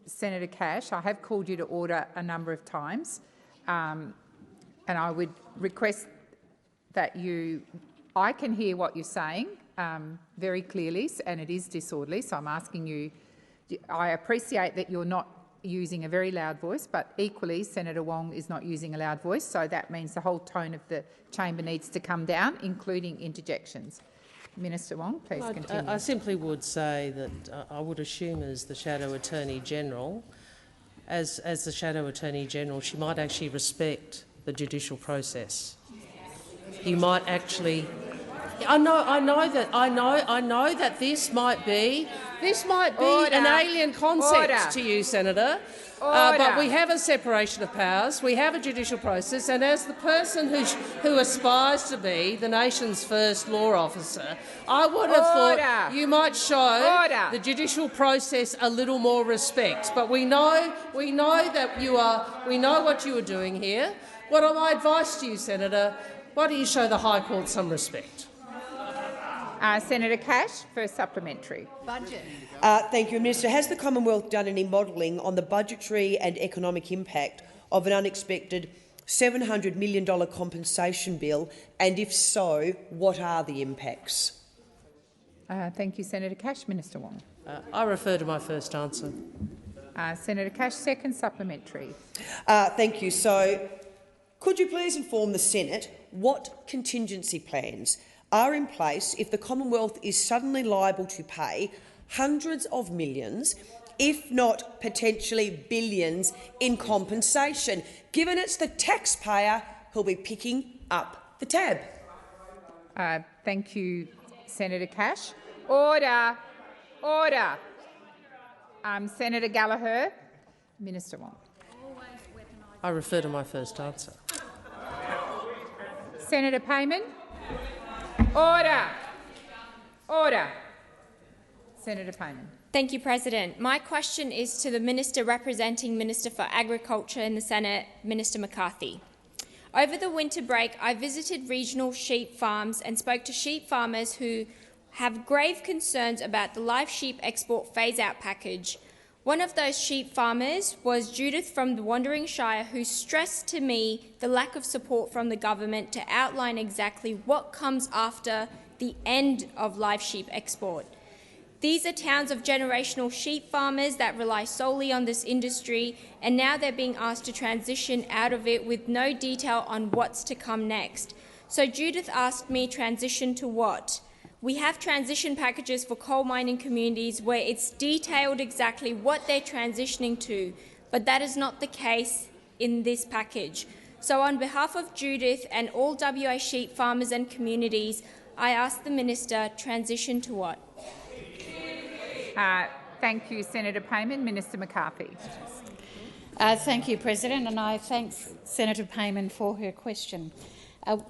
Senator Cash, I have called you to order a number of times, and I would request that I can hear what you're saying very clearly, and it is disorderly, so I'm asking you— I appreciate that you're not using a very loud voice, but equally Senator Wong is not using a loud voice, so that means the whole tone of the chamber needs to come down, including interjections. Minister Wong, please continue. I simply would say that I would assume, as the Shadow Attorney-General as the Shadow Attorney-General, she might actually respect the judicial process. You might actually. I know that this might be an alien concept to you, Senator. But we have a separation of powers, we have a judicial process, and as the person who aspires to be the nation's first law officer, I would have thought you might show the judicial process a little more respect. But we know that we know what you are doing here. What are my advice to you, Senator? Why don't you show the High Court some respect? Senator Cash, for a supplementary. Budget. Thank you, Minister. Has the Commonwealth done any modelling on the budgetary and economic impact of an unexpected $700 million compensation bill, and if so, what are the impacts? Thank you, Senator Cash. Minister Wong. I refer to my first answer. Senator Cash, second supplementary. Thank you. So, could you please inform the Senate what contingency plans are in place if the Commonwealth is suddenly liable to pay hundreds of millions, if not potentially billions, in compensation, given it's the taxpayer who'll be picking up the tab? Thank you, Senator Cash. Order. Order. Senator Gallagher. Minister Wong. I refer to my first answer. Senator Payman. Order. Order. Senator Payman. Thank you, President. My question is to the Minister representing Minister for Agriculture in the Senate, Minister McCarthy. Over the winter break, I visited regional sheep farms and spoke to sheep farmers who have grave concerns about the live sheep export phase-out package. One of those sheep farmers was Judith from the Wandering Shire, who stressed to me the lack of support from the government to outline exactly what comes after the end of live sheep export. These are towns of generational sheep farmers that rely solely on this industry, and now they're being asked to transition out of it with no detail on what's to come next. So Judith asked me, transition to what? We have transition packages for coal mining communities where it's detailed exactly what they're transitioning to, but that is not the case in this package. So on behalf of Judith and all WA sheep farmers and communities, I ask the Minister, transition to what? Thank you, Senator Payman. Minister McCarthy. Thank you, President, and I thank Senator Payman for her question.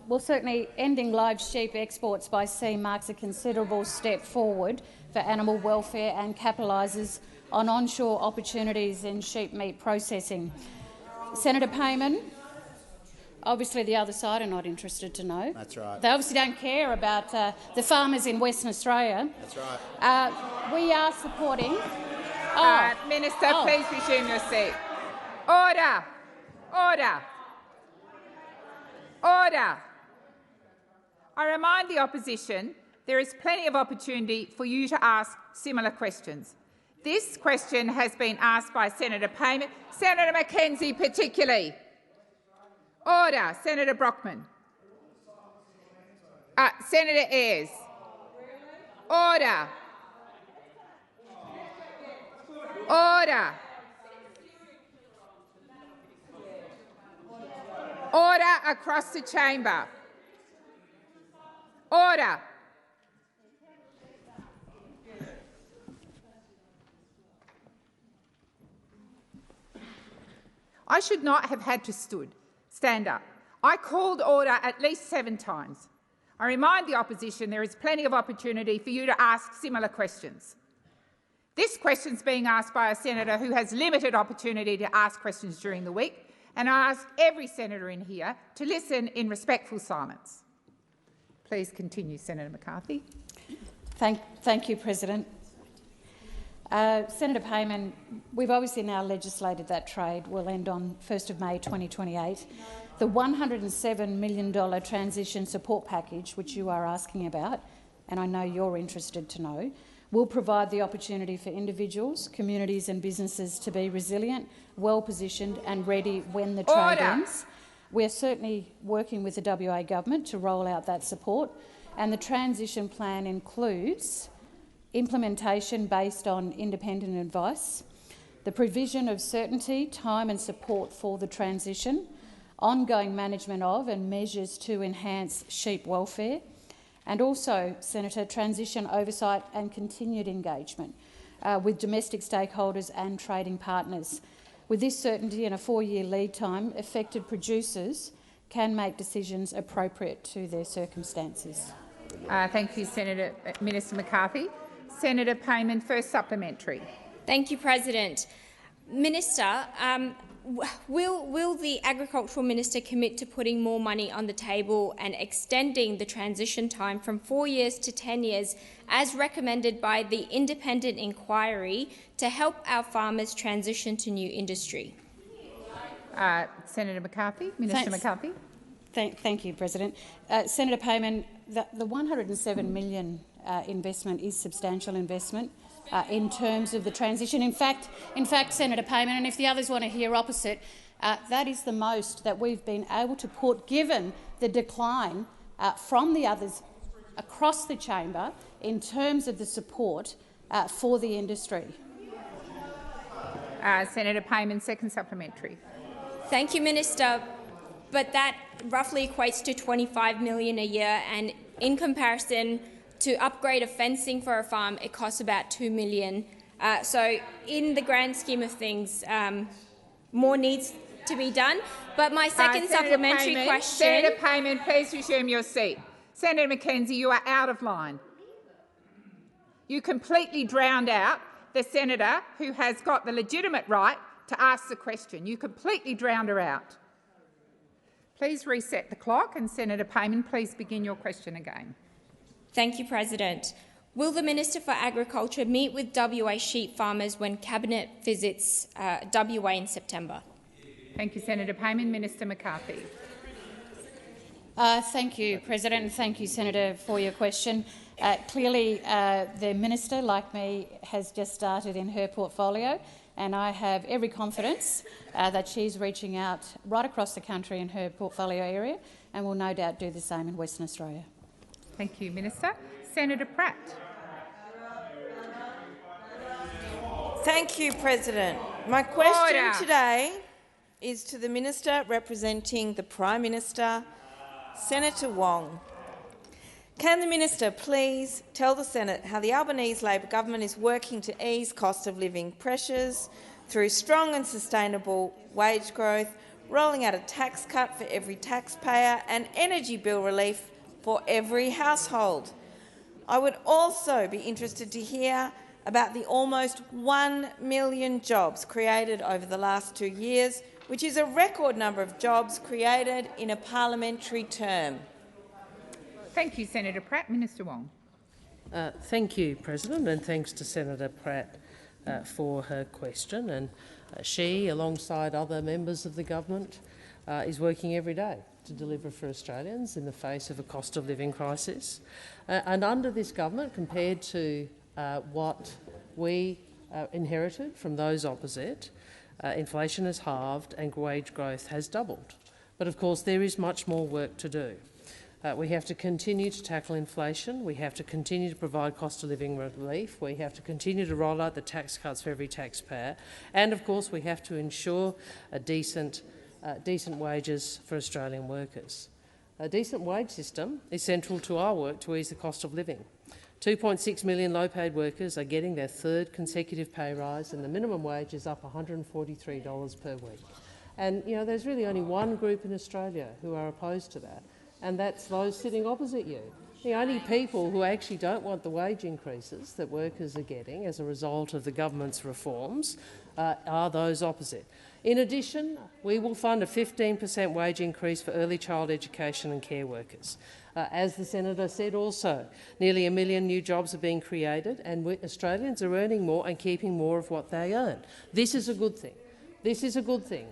Well, certainly ending live sheep exports by sea marks a considerable step forward for animal welfare and capitalises on onshore opportunities in sheep meat processing. Senator Payman, obviously the other side are not interested to know. That's right. They obviously don't care about the farmers in Western Australia. That's right. We are supporting... Minister, please resume your seat. Order. Order. Order. I remind the opposition there is plenty of opportunity for you to ask similar questions. This question has been asked by Senator Payman, Senator McKenzie particularly. Order. Senator Brockman. Senator Ayres. Order. Order. Order across the chamber. Order. I should not have had to stand up. I called order at least 7 times. I remind the opposition there is plenty of opportunity for you to ask similar questions. This question is being asked by a senator who has limited opportunity to ask questions during the week, and I ask every senator in here to listen in respectful silence. Please continue, Senator McCarthy. Thank you, President. Senator Payman, we've obviously now legislated that trade will end on 1st of May 2028. The $107 million transition support package, which you are asking about, and I know you're interested to know, will provide the opportunity for individuals, communities and businesses to be resilient, well-positioned and ready when the trade ends. We're certainly working with the WA government to roll out that support, and the transition plan includes implementation based on independent advice, the the provision of certainty, time and support for the transition, ongoing management of and measures to enhance sheep welfare, and also, Senator, transition oversight and continued engagement with domestic stakeholders and trading partners. With this certainty and a 4-year lead time, affected producers can make decisions appropriate to their circumstances. Thank you, Minister McCarthy. Senator Payman, first supplementary. Thank you, President. Minister, will the Agricultural Minister commit to putting more money on the table and extending the transition time from 4 years to 10 years, as recommended by the independent inquiry, to help our farmers transition to new industry? Senator McCarthy. Minister McCarthy. Thank you, President. Senator Payman, the $107 million investment is substantial investment in terms of the transition. In fact, Senator Payman, and if the others want to hear opposite, that is the most that we've been able to put, given the decline from the others across the chamber in terms of the support for the industry. Senator Payman, second supplementary. Thank you, Minister. But that roughly equates to $25 million a year, and in comparison to upgrade a fencing for a farm, it costs about $2 million. So in the grand scheme of things, more needs to be done. But my second supplementary question— Senator Payman, please resume your seat. Senator McKenzie, you are out of line. You completely drowned out the senator who has got the legitimate right to ask the question. You completely drowned her out. Please reset the clock, and Senator Payman, please begin your question again. Thank you, President. Will the Minister for Agriculture meet with WA sheep farmers when Cabinet visits WA in September? Thank you, Senator Payman. Minister McCarthy. Thank you, President, and thank you, Senator, for your question. Clearly, the Minister, like me, has just started in her portfolio, and I have every confidence that she's reaching out right across the country in her portfolio area, and will no doubt do the same in Western Australia. Thank you, Minister. Senator Pratt. Thank you, President. My question today is to the Minister representing the Prime Minister, Senator Wong. Can the Minister please tell the Senate how the Albanese Labor government is working to ease cost of living pressures through strong and sustainable wage growth, rolling out a tax cut for every taxpayer and energy bill relief for every household? I would also be interested to hear about the almost 1 million jobs created over the last 2 years, which is a record number of jobs created in a parliamentary term. Thank you, Senator Pratt. Minister Wong. Thank you, President, and thanks to Senator Pratt for her question. And she, alongside other members of the government, is working every day to deliver for Australians in the face of a cost of living crisis. And under this government, compared to what we inherited from those opposite, inflation has halved and wage growth has doubled. But of course there is much more work to do. We have to continue to tackle inflation, we have to continue to provide cost of living relief, we have to continue to roll out the tax cuts for every taxpayer, and of course we have to ensure a decent wages for Australian workers. A decent wage system is central to our work to ease the cost of living. 2.6 million low-paid workers are getting their third consecutive pay rise, and the minimum wage is up $143 per week. And there's really only one group in Australia who are opposed to that, and that's those sitting opposite you. The only people who actually don't want the wage increases that workers are getting as a result of the government's reforms are those opposite. In addition, we will fund a 15% wage increase for early child education and care workers. As the Senator said also, nearly 1 million new jobs are being created, and Australians are earning more and keeping more of what they earn. This is a good thing. This is a good thing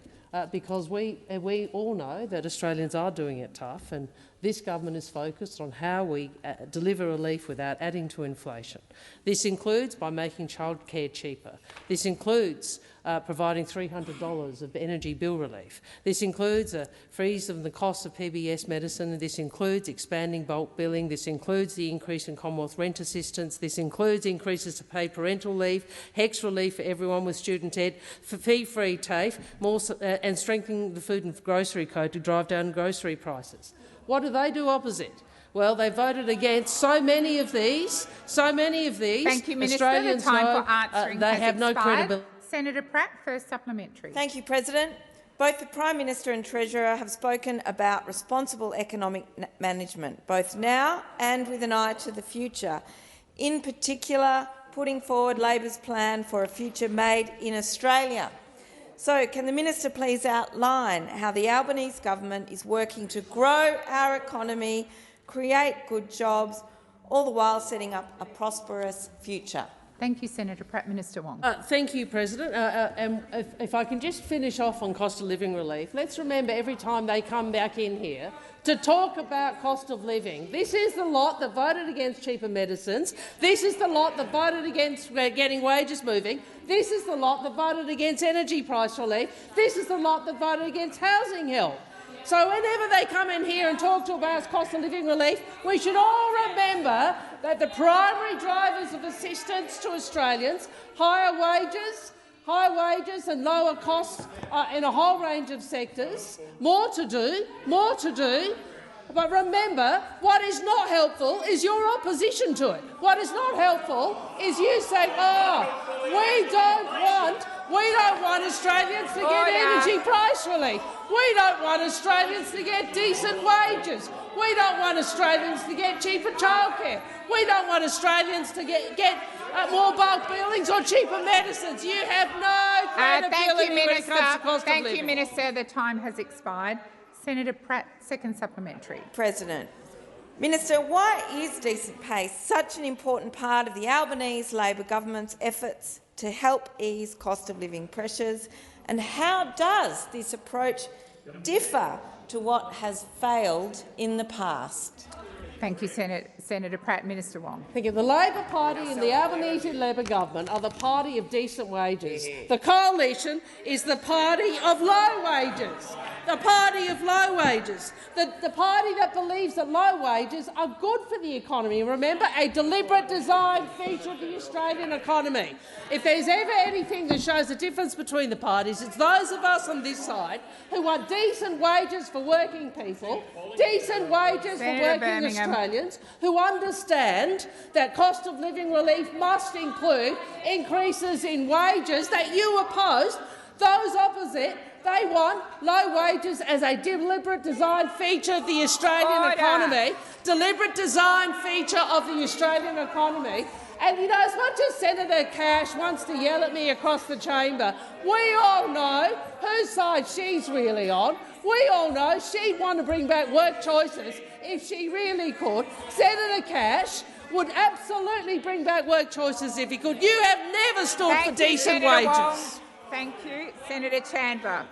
because we all know that Australians are doing it tough, and This government is focused on how we deliver relief without adding to inflation. This includes by making childcare cheaper. This includes providing $300 of energy bill relief. This includes a freeze of the cost of PBS medicine. This includes expanding bulk billing. This includes the increase in Commonwealth rent assistance. This includes increases to paid parental leave, HECS relief for everyone with student ed, for fee-free TAFE, and strengthening the food and grocery code to drive down grocery prices. What do opposite? Well, they voted against so many of these. Thank you, Minister. Australians the time know, for answering they has have no expired. credibility. Senator Pratt, first supplementary. Thank you, President. Both the Prime Minister and Treasurer have spoken about responsible economic management, both now and with an eye to the future, in particular putting forward Labor's plan for a future made in Australia. So, can the Minister please outline how the Albanese government is working to grow our economy, create good jobs, all the while setting up a prosperous future? Thank you, Senator Pratt. Minister Wong. Thank you, President. And if I can just finish off on cost of living relief, let's remember every time they come back in here to talk about cost of living, this is the lot that voted against cheaper medicines. This is the lot that voted against getting wages moving. This is the lot that voted against energy price relief. This is the lot that voted against housing help. So whenever they come in here and talk to about cost of living relief, we should all remember that the primary drivers of assistance to Australians, higher wages and lower costs in a whole range of sectors, more to do. But remember, what is not helpful is your opposition to it. What is not helpful is you saying, we don't want Australians to get energy price relief. We don't want Australians to get decent wages. We don't want Australians to get cheaper childcare. We don't want Australians to get more bulk billings or cheaper medicines. You have no credibility when it comes to cost of living. Thank you, Minister. The time has expired. Senator Pratt, second supplementary. President. Minister, why is decent pay such an important part of the Albanese Labor government's efforts to help ease cost of living pressures, and how does this approach differ to what has failed in the past? Thank you, Senator Pratt. Minister Wong. Thank you. The Labor Party and the Albanese Labor government are the party of decent wages. The coalition is the party of low wages. The party of low wages. The party that believes that low wages are good for the economy. Remember, a deliberate design feature of the Australian economy. If there's ever anything that shows the difference between the parties, it's those of us on this side who want decent wages for working people, decent wages for working Australians, who understand that cost of living relief must include increases in wages that you oppose. Those opposite, they want low wages as a deliberate design feature of the Australian economy. Deliberate design feature of the Australian economy. And, you know, as much as Senator Cash wants to yell at me across the chamber, we all know whose side she's really on. We all know she'd want to bring back work choices if she really could. Senator Cash would absolutely bring back work choices if he could. You have never stood for decent wages. Thank you. Senator Chandler.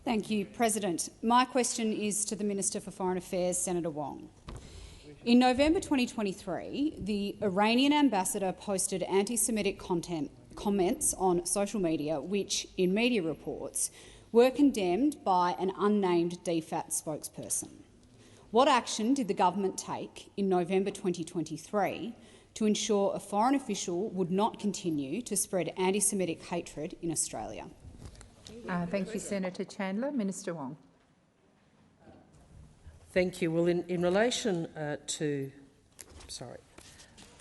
Thank you, President. My question is to the Minister for Foreign Affairs, Senator Wong. In November 2023, the Iranian ambassador posted anti-Semitic comments on social media which, in media reports, were condemned by an unnamed DFAT spokesperson. What action did the government take in November 2023 to ensure a foreign official would not continue to spread anti-Semitic hatred in Australia? Thank you, Senator Chandler. Minister Wong. Thank you. Well, in relation to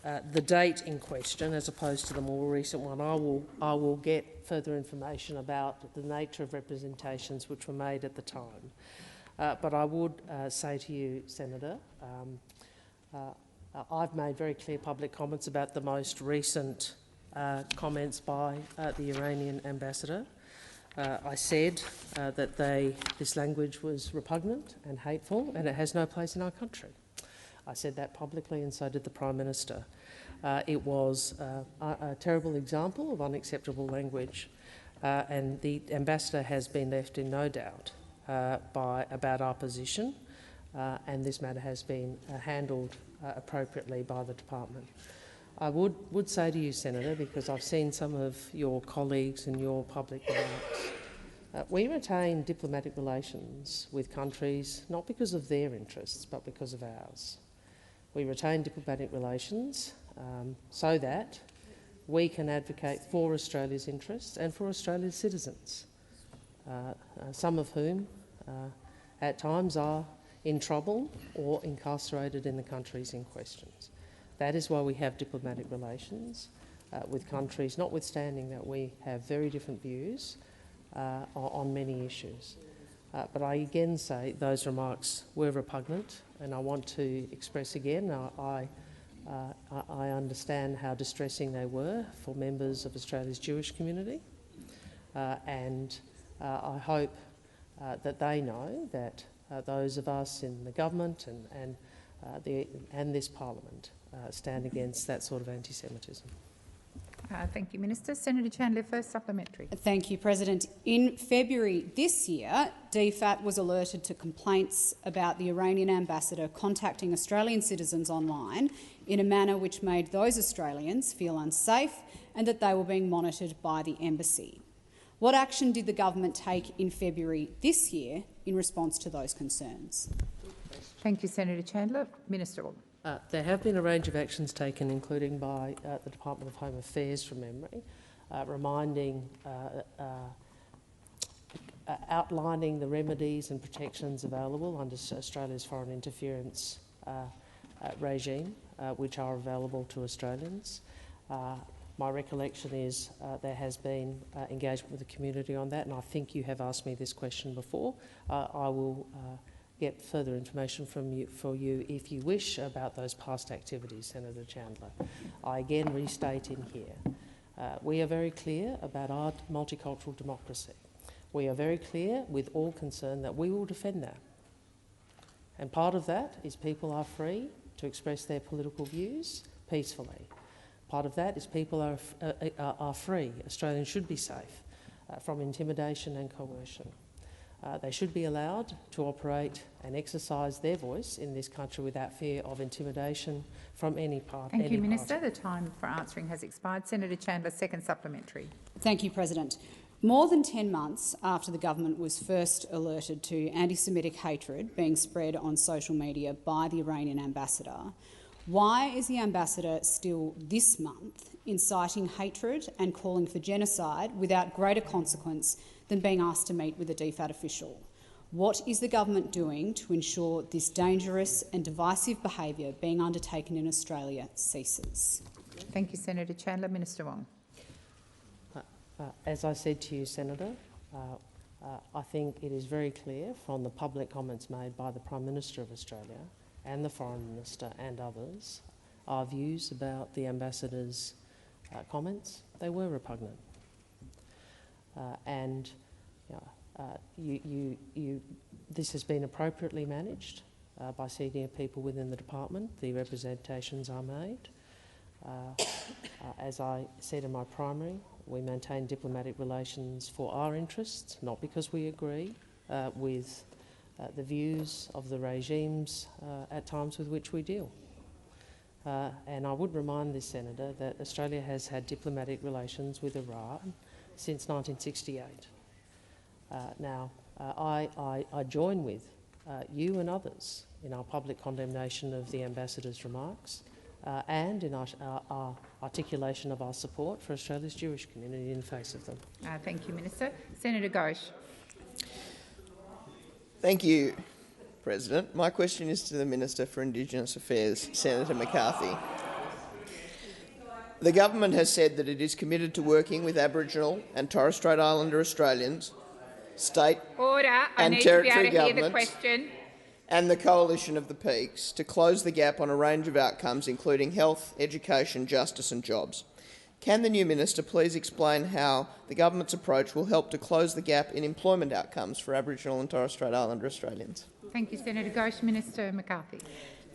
the date in question, as opposed to the more recent one, I will get further information about the nature of representations which were made at the time. But I would say to you, Senator, I've made very clear public comments about the most recent comments by the Iranian ambassador. I said that this language was repugnant and hateful, and it has no place in our country. I said that publicly, and so did the Prime Minister. It was a terrible example of unacceptable language, and the ambassador has been left in no doubt about our position, and this matter has been handled appropriately by the department. I would say to you, Senator, because I've seen some of your colleagues in your public remarks, we retain diplomatic relations with countries not because of their interests but because of ours. We retain diplomatic relations so that we can advocate for Australia's interests and for Australia's citizens, some of whom at times are in trouble or incarcerated in the countries in question. That is why we have diplomatic relations with countries, notwithstanding that we have very different views on many issues. But I again say those remarks were repugnant, and I want to express again I understand how distressing they were for members of Australia's Jewish community, and I hope that they know that those of us in the government and this parliament stand against that sort of anti-Semitism. Thank you, Minister. Senator Chandler, first supplementary. Thank you, President. In February this year, DFAT was alerted to complaints about the Iranian ambassador contacting Australian citizens online in a manner which made those Australians feel unsafe and that they were being monitored by the embassy. What action did the government take in February this year in response to those concerns? Thank you, Senator Chandler. Minister. There have been a range of actions taken, including by the Department of Home Affairs, from memory, outlining the remedies and protections available under Australia's foreign interference regime, which are available to Australians. My recollection is there has been engagement with the community on that, and I think you have asked me this question before. I will get further information for you if you wish about those past activities, Senator Chandler. I again restate in here, we are very clear about our multicultural democracy. We are very clear with all concern that we will defend that. And part of that is people are free to express their political views peacefully. Part of that is people are free. Australians should be safe from intimidation and coercion. They should be allowed to operate and exercise their voice in this country without fear of intimidation from any party. Thank you, Minister. The time for answering has expired. Senator Chandler, second supplementary. Thank you, President. More than 10 months after the government was first alerted to anti-Semitic hatred being spread on social media by the Iranian ambassador, why is the ambassador still this month inciting hatred and calling for genocide without greater consequence than being asked to meet with a DFAT official? What is the government doing to ensure this dangerous and divisive behaviour being undertaken in Australia ceases? Thank you, Senator Chandler. Minister Wong. As I said to you, Senator, I think it is very clear from the public comments made by the Prime Minister of Australia and the Foreign Minister and others, our views about the ambassador's comments. They were repugnant. This has been appropriately managed by senior people within the department. The representations are made. As I said in my primary, we maintain diplomatic relations for our interests, not because we agree with the views of the regimes at times with which we deal. And I would remind this senator that Australia has had diplomatic relations with Iran since 1968. I join with you and others in our public condemnation of the ambassador's remarks and in our articulation of our support for Australia's Jewish community in the face of them. Thank you, Minister. Senator Ghosh. Thank you, President. My question is to the Minister for Indigenous Affairs, Senator McCarthy. The government has said that it is committed to working with Aboriginal and Torres Strait Islander Australians, state and territory governments and the Coalition of the Peaks to close the gap on a range of outcomes, including health, education, justice and jobs. Can the new minister please explain how the government's approach will help to close the gap in employment outcomes for Aboriginal and Torres Strait Islander Australians? Thank you, Senator Ghosh. Minister McCarthy.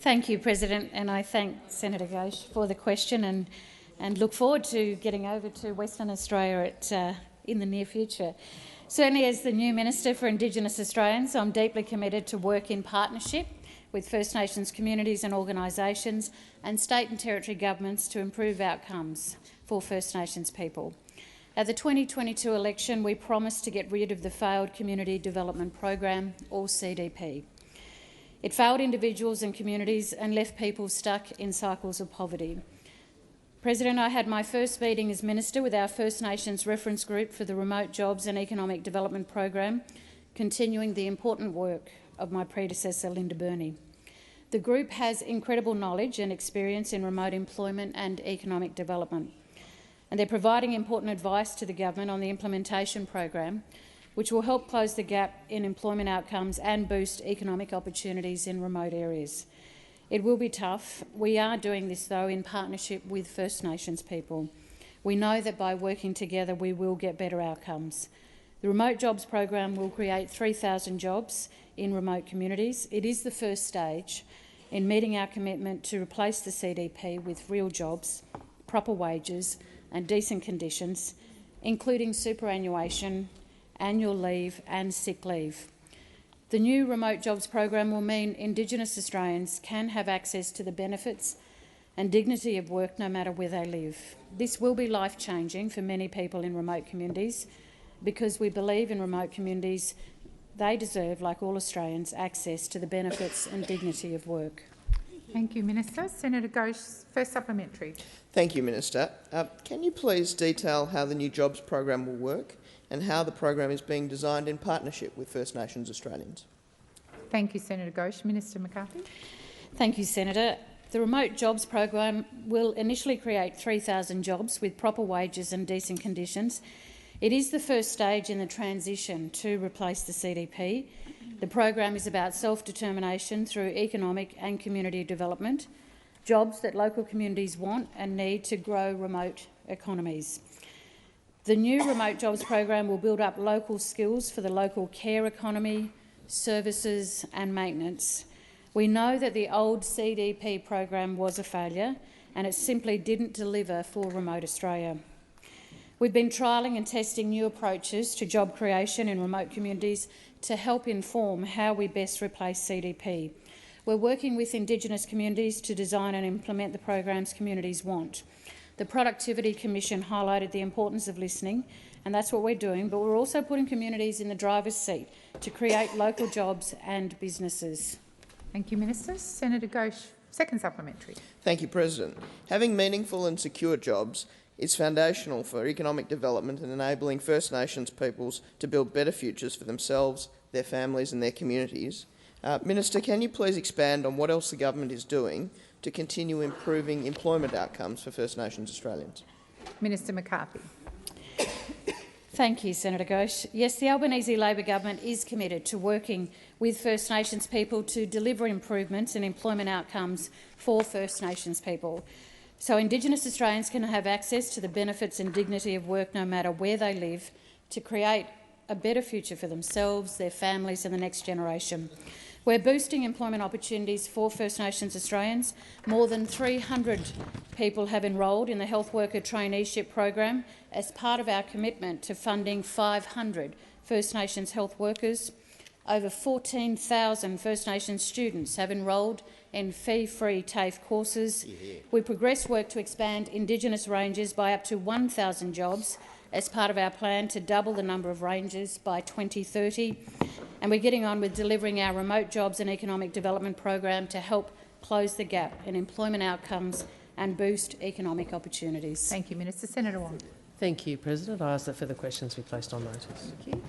Thank you, President, and I thank Senator Ghosh for the question and look forward to getting over to Western Australia in the near future. Certainly, as the new Minister for Indigenous Australians, I'm deeply committed to work in partnership with First Nations communities and organisations and state and territory governments to improve outcomes for First Nations people. At the 2022 election, we promised to get rid of the failed Community Development Program, or CDP. It failed individuals and communities and left people stuck in cycles of poverty. President, I had my first meeting as Minister with our First Nations reference group for the Remote Jobs and Economic Development Program, continuing the important work of my predecessor, Linda Burney. The group has incredible knowledge and experience in remote employment and economic development, and they're providing important advice to the government on the implementation program, which will help close the gap in employment outcomes and boost economic opportunities in remote areas. It will be tough. We are doing this, though, in partnership with First Nations people. We know that by working together we will get better outcomes. The Remote Jobs Program will create 3,000 jobs in remote communities. It is the first stage in meeting our commitment to replace the CDP with real jobs, proper wages and decent conditions, including superannuation, annual leave and sick leave. The new Remote Jobs Program will mean Indigenous Australians can have access to the benefits and dignity of work no matter where they live. This will be life-changing for many people in remote communities because we believe in remote communities they deserve, like all Australians, access to the benefits and dignity of work. Thank you, Minister. Senator Ghosh, first supplementary. Thank you, Minister. Can you please detail how the new jobs program will work and how the program is being designed in partnership with First Nations Australians? Thank you, Senator Ghosh. Minister McCarthy. Thank you, Senator. The Remote Jobs Program will initially create 3,000 jobs with proper wages and decent conditions. It is the first stage in the transition to replace the CDP. The program is about self-determination through economic and community development, jobs that local communities want and need to grow remote economies. The new Remote Jobs Program will build up local skills for the local care economy, services and maintenance. We know that the old CDP program was a failure and it simply didn't deliver for remote Australia. We've been trialling and testing new approaches to job creation in remote communities to help inform how we best replace CDP. We're working with Indigenous communities to design and implement the programs communities want. The Productivity Commission highlighted the importance of listening, and that's what we're doing, but we're also putting communities in the driver's seat to create local jobs and businesses. Thank you, Minister. Senator Ghosh, second supplementary. Thank you, President. Having meaningful and secure jobs is foundational for economic development and enabling First Nations peoples to build better futures for themselves, their families and their communities. Minister, can you please expand on what else the government is doing to continue improving employment outcomes for First Nations Australians? Minister McCarthy. Thank you, Senator Ghosh. Yes, the Albanese Labor government is committed to working with First Nations people to deliver improvements in employment outcomes for First Nations people, so Indigenous Australians can have access to the benefits and dignity of work no matter where they live, to create a better future for themselves, their families and the next generation. We're boosting employment opportunities for First Nations Australians. More than 300 people have enrolled in the Health Worker Traineeship program as part of our commitment to funding 500 First Nations health workers. Over 14,000 First Nations students have enrolled in fee-free TAFE courses. We progress work to expand Indigenous ranges by up to 1,000 jobs as part of our plan to double the number of ranges by 2030. And we're getting on with delivering our Remote Jobs and Economic Development program to help close the gap in employment outcomes and boost economic opportunities. Thank you, Minister. Senator Wong. Thank you, President. I ask that further questions be placed on notice. Thank you.